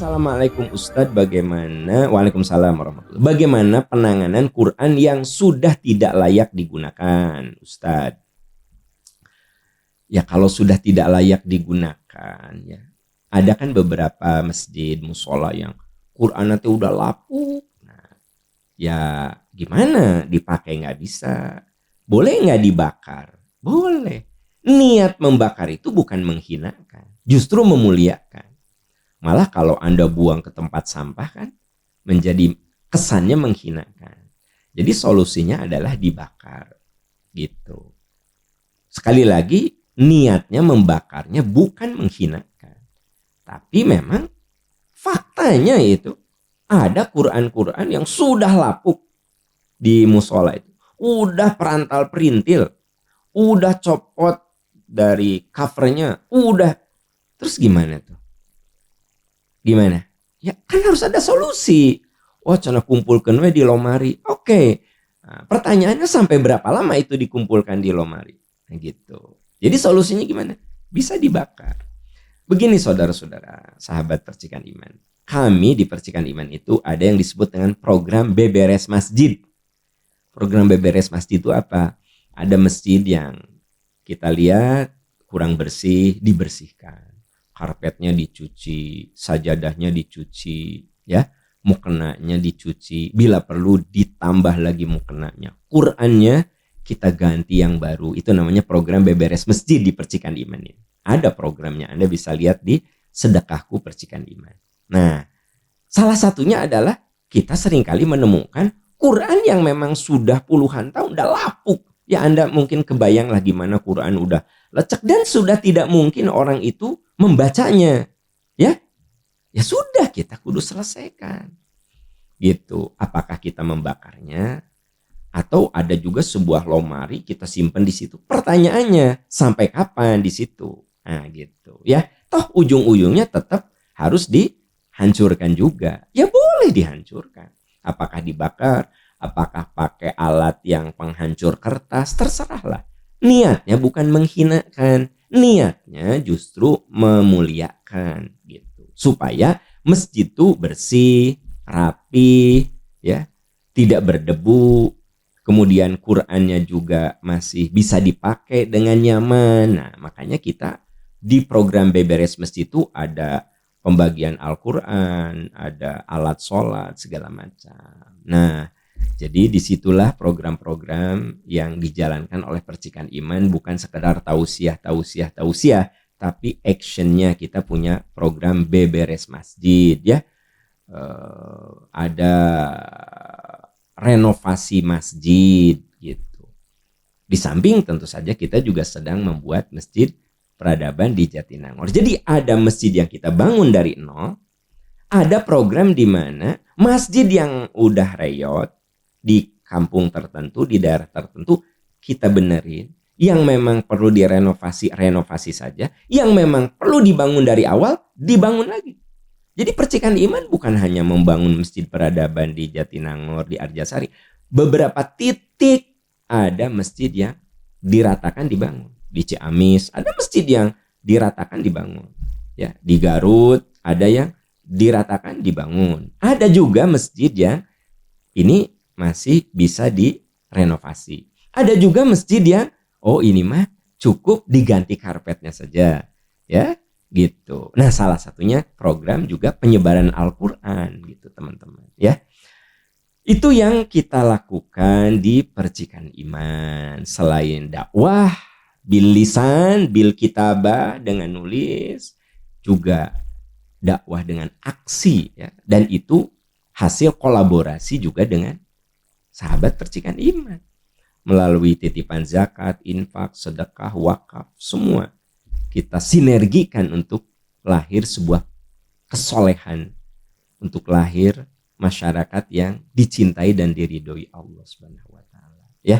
Assalamualaikum Ustadz, Waalaikumsalam warahmatullahi. Bagaimana penanganan Quran yang sudah tidak layak digunakan, Ustadz? Ya kalau sudah tidak layak digunakan, ya ada kan beberapa masjid, musola yang Quran nanti udah lapuk. Nah, ya gimana? Dipakai nggak bisa. Boleh nggak dibakar? Boleh. Niat membakar itu bukan menghinakan, justru memuliakan. Malah kalau Anda buang ke tempat sampah kan menjadi kesannya menghinakan. Jadi solusinya adalah dibakar gitu. Sekali lagi niatnya membakarnya bukan menghinakan. Tapi memang faktanya itu ada Quran-Quran yang sudah lapuk di musola itu. Udah perantal perintil, udah copot dari covernya, udah. Terus gimana tuh? Gimana? Ya kan harus ada solusi. Wah, cina kumpulkan we di lomari. Oke. Nah, pertanyaannya sampai berapa lama itu dikumpulkan di lomari? Nah, gitu. Jadi solusinya gimana? Bisa dibakar. Begini saudara-saudara, sahabat Percikan Iman. Kami di Percikan Iman itu ada yang disebut dengan program Beberes Masjid. Program Beberes Masjid itu apa? Ada masjid yang kita lihat kurang bersih, dibersihkan. Karpetnya dicuci, sajadahnya dicuci, ya, mukenanya dicuci, bila perlu ditambah lagi mukenanya. Qurannya kita ganti yang baru. Itu namanya program Beberes Masjid di Percikan Iman ini. Ada programnya, Anda bisa lihat di Sedekahku Percikan Iman. Nah, salah satunya adalah kita seringkali menemukan Quran yang memang sudah puluhan tahun, udah lapuk. Ya Anda mungkin kebayang lah gimana Quran udah lecek dan sudah tidak mungkin orang itu membacanya. Ya sudah, kita kudu selesaikan. Gitu. Apakah kita membakarnya atau ada juga sebuah lomari kita simpan di situ? Pertanyaannya, sampai kapan di situ? Nah, gitu. Ya, toh ujung-ujungnya tetap harus dihancurkan juga. Ya boleh dihancurkan. Apakah dibakar? Apakah pakai alat yang penghancur kertas? Terserahlah. Niatnya bukan menghinakan, niatnya justru memuliakan gitu. Supaya masjid itu bersih, rapi, ya, tidak berdebu. Kemudian Qurannya juga masih bisa dipakai dengan nyaman. Nah, makanya kita di program Beberes Masjid itu ada pembagian Al-Quran, ada alat sholat, segala macam. Nah, jadi disitulah program-program yang dijalankan oleh Percikan Iman, bukan sekedar tausiah, tapi actionnya kita punya program Beberes Masjid, ya. Ada renovasi masjid gitu. Di samping tentu saja kita juga sedang membuat masjid peradaban di Jatinangor. Jadi ada masjid yang kita bangun dari nol, ada program di mana masjid yang udah reyot di kampung tertentu, di daerah tertentu, kita benerin. Yang memang perlu direnovasi, renovasi saja. Yang memang perlu dibangun dari awal, dibangun lagi. Jadi Percikan Iman bukan hanya membangun masjid peradaban di Jatinangor, di Arjasari. Beberapa titik ada masjid yang diratakan dibangun. Di Ciamis ada masjid yang diratakan dibangun. Ya, di Garut ada yang diratakan dibangun. Ada juga masjid yang ini masih bisa direnovasi. Ada juga masjid yang ini mah cukup diganti karpetnya saja, ya, gitu. Nah, salah satunya program juga penyebaran Al-Qur'an gitu, teman-teman, ya. Itu yang kita lakukan di Percikan Iman. Selain dakwah bil lisan, bil kitabah dengan nulis, juga dakwah dengan aksi, ya. Dan itu hasil kolaborasi juga dengan sahabat Percikan Iman melalui titipan zakat, infak, sedekah, wakaf, semua kita sinergikan untuk lahir sebuah kesolehan, untuk lahir masyarakat yang dicintai dan diridhoi Allah Subhanahu wa taala, ya.